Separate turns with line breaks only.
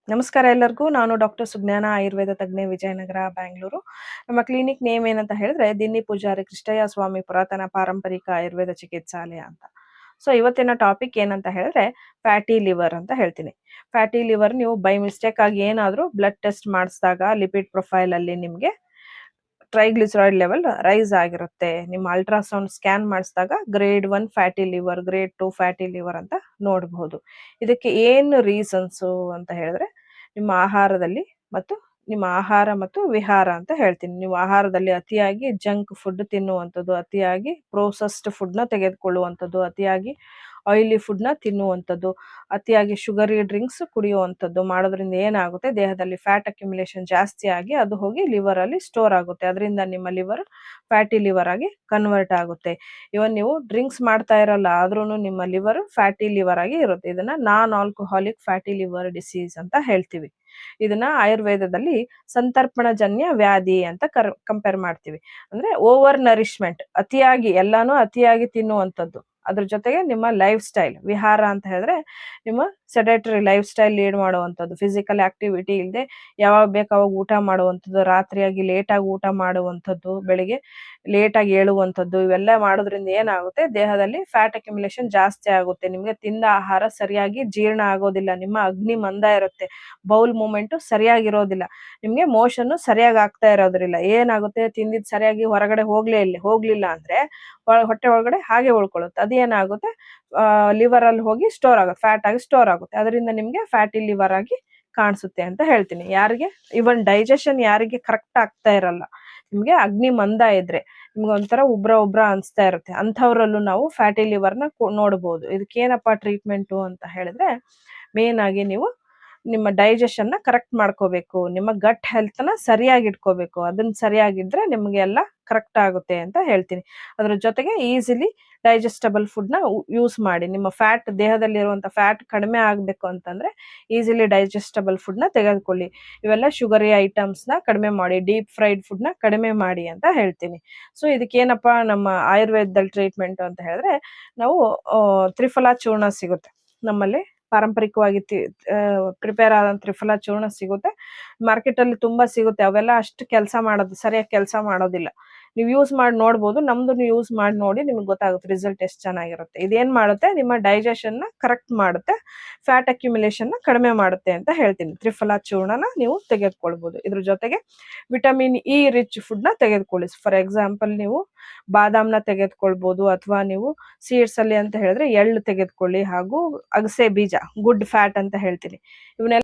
ನಮಸ್ಕಾರ ಎಲ್ಲರಿಗೂ. ನಾನು ಡಾಕ್ಟರ್ ಸುಜ್ಞಾನ, ಆಯುರ್ವೇದ ತಜ್ಞೆ, ವಿಜಯನಗರ, ಬ್ಯಾಂಗ್ಳೂರು. ನಮ್ಮ ಕ್ಲಿನಿಕ್ ನೇಮ್ ಏನಂತ ಹೇಳಿದ್ರೆ ದಿನ್ನಿ ಪೂಜಾರಿ ಕೃಷ್ಣಯ್ಯ ಸ್ವಾಮಿ ಪುರಾತನ ಪಾರಂಪರಿಕ ಆಯುರ್ವೇದ ಚಿಕಿತ್ಸಾಲಯ ಅಂತ. ಸೊ ಇವತ್ತಿನ ಟಾಪಿಕ್ ಏನಂತ ಹೇಳಿದ್ರೆ ಫ್ಯಾಟಿ ಲಿವರ್ ಅಂತ ಹೇಳ್ತೀನಿ. ಫ್ಯಾಟಿ ಲಿವರ್ ನೀವು ಬೈ ಮಿಸ್ಟೇಕ್ ಆಗಿ ಏನಾದರೂ ಬ್ಲಡ್ ಟೆಸ್ಟ್ ಮಾಡಿಸಿದಾಗ ಲಿಪಿಡ್ ಪ್ರೊಫೈಲ್ ಅಲ್ಲಿ ನಿಮಗೆ ಟ್ರೈಗ್ಲಿಸರಾಯ್ಡ್ ಲೆವೆಲ್ ರೈಸ್ ಆಗಿರುತ್ತೆ. ನಿಮ್ಮ ಅಲ್ಟ್ರಾಸೌಂಡ್ ಸ್ಕ್ಯಾನ್ ಮಾಡಿಸಿದಾಗ grade 1 fatty liver, grade 2 fatty liver ಅಂತ ನೋಡಬಹುದು. ಇದಕ್ಕೆ ಏನು ರೀಸನ್ಸು ಅಂತ ಹೇಳಿದ್ರೆ ನಿಮ್ಮ ಆಹಾರದಲ್ಲಿ ಮತ್ತು ನಿಮ್ಮ ಆಹಾರ ಮತ್ತು ವಿಹಾರ ಅಂತ ಹೇಳ್ತೀನಿ. ನೀವು ಆಹಾರದಲ್ಲಿ ಅತಿಯಾಗಿ ಜಂಕ್ ಫುಡ್ ತಿನ್ನುವಂಥದ್ದು, ಅತಿಯಾಗಿ ಪ್ರೋಸೆಸ್ಡ್ ಫುಡ್ನ ತೆಗೆದುಕೊಳ್ಳುವಂಥದ್ದು, ಅತಿಯಾಗಿ ಆಯಿಲಿ ಫುಡ್ನ ತಿನ್ನುವಂಥದ್ದು, ಅತಿಯಾಗಿ ಶುಗರಿ ಡ್ರಿಂಕ್ಸ್ ಕುಡಿಯುವಂಥದ್ದು ಮಾಡೋದ್ರಿಂದ ಏನಾಗುತ್ತೆ, ದೇಹದಲ್ಲಿ ಫ್ಯಾಟ್ ಅಕ್ಯುಮುಲೇಷನ್ ಜಾಸ್ತಿ ಆಗಿ ಅದು ಹೋಗಿ ಲಿವರ್ ಅಲ್ಲಿ ಸ್ಟೋರ್ ಆಗುತ್ತೆ. ಅದರಿಂದ ನಿಮ್ಮ ಲಿವರ್ ಫ್ಯಾಟಿ ಲಿವರ್ ಆಗಿ ಕನ್ವರ್ಟ್ ಆಗುತ್ತೆ. ಇವನ್ ನೀವು ಡ್ರಿಂಕ್ಸ್ ಮಾಡ್ತಾ ಇರಲ್ಲ ಆದ್ರೂ ನಿಮ್ಮ ಲಿವರ್ ಫ್ಯಾಟಿ ಲಿವರ್ ಆಗಿ ಇರುತ್ತೆ. ಇದನ್ನ non alcoholic fatty liver disease ಅಂತ ಹೇಳ್ತೀವಿ. ಇದನ್ನ ಆಯುರ್ವೇದದಲ್ಲಿ ಸಂತರ್ಪಣಜನ್ಯ ವ್ಯಾಧಿ ಅಂತ ಕಂಪೇರ್ ಮಾಡ್ತೀವಿ. ಅಂದ್ರೆ ಓವರ್ ನರಿಶ್ಮೆಂಟ್, ಅತಿಯಾಗಿ ಎಲ್ಲಾನು ಅತಿಯಾಗಿ ತಿನ್ನುವಂಥದ್ದು. ಅದ್ರ ಜೊತೆಗೆ ನಿಮ್ಮ ಲೈಫ್ ಸ್ಟೈಲ್, ವಿಹಾರ ಅಂತ ಹೇಳಿದ್ರೆ ನಿಮ್ಮ ಸೆಡೆಟರಿ ಲೈಫ್ ಸ್ಟೈಲ್ ಲೀಡ್ ಮಾಡುವಂಥದ್ದು, ಫಿಸಿಕಲ್ ಆಕ್ಟಿವಿಟಿ ಇಲ್ಲದೆ ಯಾವಾಗ ಬೇಕಾವಾಗ ಊಟ ಮಾಡುವಂಥದ್ದು, ರಾತ್ರಿಯಾಗಿ ಲೇಟಾಗಿ ಊಟ ಮಾಡುವಂಥದ್ದು, ಬೆಳಿಗ್ಗೆ ಲೇಟಾಗಿ ಏಳುವಂಥದ್ದು, ಇವೆಲ್ಲ ಮಾಡೋದ್ರಿಂದ ಏನಾಗುತ್ತೆ, ದೇಹದಲ್ಲಿ ಫ್ಯಾಟ್ ಅಕ್ಯುಮುಲೇಷನ್ ಜಾಸ್ತಿ ಆಗುತ್ತೆ. ನಿಮಗೆ ತಿಂದ ಆಹಾರ ಸರಿಯಾಗಿ ಜೀರ್ಣ ಆಗೋದಿಲ್ಲ, ನಿಮ್ಮ ಅಗ್ನಿ ಮಂದ ಇರುತ್ತೆ, ಬೌಲ್ ಮೂಮೆಂಟು ಸರಿಯಾಗಿರೋದಿಲ್ಲ, ನಿಮಗೆ ಮೋಷನ್ನು ಸರಿಯಾಗಿ ಆಗ್ತಾ ಇರೋದ್ರಿಲ್ಲ. ಏನಾಗುತ್ತೆ, ತಿಂದಿದ್ದು ಸರಿಯಾಗಿ ಹೊರಗಡೆ ಹೋಗ್ಲಿಲ್ಲ ಅಂದ್ರೆ ಹೊಟ್ಟೆ ಒಳಗಡೆ ಹಾಗೆ ಉಳ್ಕೊಳ್ಳುತ್ತೆ. ಅದೇನಾಗುತ್ತೆ, ಲಿವರ್ ಅಲ್ಲಿ ಹೋಗಿ ಸ್ಟೋರ್ ಆಗುತ್ತೆ, ಫ್ಯಾಟ್ ಆಗಿ ಸ್ಟೋರ್ ಆಗುತ್ತೆ. ಅದರಿಂದ ನಿಮ್ಗೆ ಫ್ಯಾಟಿ ಲಿವರ್ ಆಗಿ ಕಾಣಿಸುತ್ತೆ ಅಂತ ಹೇಳ್ತೀನಿ. ಯಾರಿಗೆ ಇವನ್ ಡೈಜೆಷನ್ ಯಾರಿಗೆ ಕರೆಕ್ಟ್ ಆಗ್ತಾ ಇರಲ್ಲ, ನಿಮ್ಗೆ ಅಗ್ನಿ ಮಂದ ಇದ್ರೆ, ನಿಮ್ಗೆ ಒಂಥರ ಉಬ್ರ ಅನ್ಸ್ತಾ ಇರುತ್ತೆ, ಅಂಥವ್ರಲ್ಲೂ ನಾವು ಫ್ಯಾಟಿ ಲಿವರ್ನ ನೋಡ್ಬೋದು. ಇದಕ್ಕೇನಪ್ಪ ಟ್ರೀಟ್ಮೆಂಟು ಅಂತ ಹೇಳಿದ್ರೆ ಮೇನ್ ಆಗಿ ನೀವು ನಿಮ್ಮ ಡೈಜೆಷನ್ನ ಕರೆಕ್ಟ್ ಮಾಡ್ಕೋಬೇಕು, ನಿಮ್ಮ ಗಟ್ ಹೆಲ್ತ್ನ ಸರಿಯಾಗಿ ಇಟ್ಕೋಬೇಕು. ಅದನ್ನ ಸರಿಯಾಗಿದ್ರೆ ನಿಮ್ಗೆ ಎಲ್ಲ ಕರೆಕ್ಟ್ ಆಗುತ್ತೆ ಅಂತ ಹೇಳ್ತೀನಿ. ಅದ್ರ ಜೊತೆಗೆ ಈಸಿಲಿ ಡೈಜೆಸ್ಟಬಲ್ ಫುಡ್ನ ಯೂಸ್ ಮಾಡಿ. ನಿಮ್ಮ ಫ್ಯಾಟ್, ದೇಹದಲ್ಲಿರುವಂಥ ಫ್ಯಾಟ್ ಕಡಿಮೆ ಆಗಬೇಕು ಅಂತಂದ್ರೆ ಈಸಿಲಿ ಡೈಜೆಸ್ಟಬಲ್ ಫುಡ್ನ ತೆಗೆದುಕೊಳ್ಳಿ. ಇವೆಲ್ಲ ಶುಗರಿ ಐಟಮ್ಸ್ನ ಕಡಿಮೆ ಮಾಡಿ, ಡೀಪ್ ಫ್ರೈಡ್ ಫುಡ್ನ ಕಡಿಮೆ ಮಾಡಿ ಅಂತ ಹೇಳ್ತೀನಿ. ಸೊ ಇದಕ್ಕೇನಪ್ಪ ನಮ್ಮ ಆಯುರ್ವೇದದಲ್ಲಿ ಟ್ರೀಟ್ಮೆಂಟ್ ಅಂತ ಹೇಳಿದ್ರೆ ನಾವು ತ್ರಿಫಲ ಚೂರ್ಣ ಸಿಗುತ್ತೆ ನಮ್ಮಲ್ಲಿ, ಪಾರಂಪರಿಕವಾಗಿ ಪ್ರಿಪೇರ್ ಆದಂತ ತ್ರಿಫಲ ಚೂರ್ಣ ಸಿಗುತ್ತೆ. ಮಾರ್ಕೆಟಲ್ಲಿ ತುಂಬಾ ಸಿಗುತ್ತೆ, ಅವೆಲ್ಲ ಅಷ್ಟು ಸರಿಯಾಗಿ ಕೆಲಸ ಮಾಡೋದಿಲ್ಲ. ನೀವು ಯೂಸ್ ಮಾಡಿ ನೋಡ್ಬೋದು, ನಮ್ದು ಯೂಸ್ ಮಾಡಿ ನೋಡಿ, ನಿಮ್ಗೆ ಗೊತ್ತಾಗುತ್ತೆ ರಿಸಲ್ಟ್ ಎಷ್ಟು ಚೆನ್ನಾಗಿರುತ್ತೆ. ಇದೇನ್ ಮಾಡುತ್ತೆ, ನಿಮ್ಮ ಡೈಜೆಷನ್ನ ಕರೆಕ್ಟ್ ಮಾಡುತ್ತೆ, ಫ್ಯಾಟ್ ಅಕ್ಯುಮುಲೇಷನ್ನ ಕಡಿಮೆ ಮಾಡುತ್ತೆ ಅಂತ ಹೇಳ್ತೀನಿ. ತ್ರಿಫಲ ಚೂರ್ಣನ ನೀವು ತೆಗೆದುಕೊಳ್ಬೋದು. ಇದ್ರ ಜೊತೆಗೆ ವಿಟಮಿನ್ ಇ ರಿಚ್ ಫುಡ್ನ ತೆಗೆದುಕೊಳ್ಳಿ. ಫಾರ್ ಎಕ್ಸಾಂಪಲ್ ನೀವು ಬಾದಾಮ್ನ ತೆಗೆದುಕೊಳ್ಬೋದು, ಅಥವಾ ನೀವು ಸೀಡ್ಸ್ ಅಲ್ಲಿ ಅಂತ ಹೇಳಿದ್ರೆ ಎಳ್ಳು ತೆಗೆದುಕೊಳ್ಳಿ, ಹಾಗೂ ಅಗಸೆ ಬೀಜ, ಗುಡ್ ಫ್ಯಾಟ್ ಅಂತ ಹೇಳ್ತೀನಿ. ಇವನ್ನೆಲ್ಲ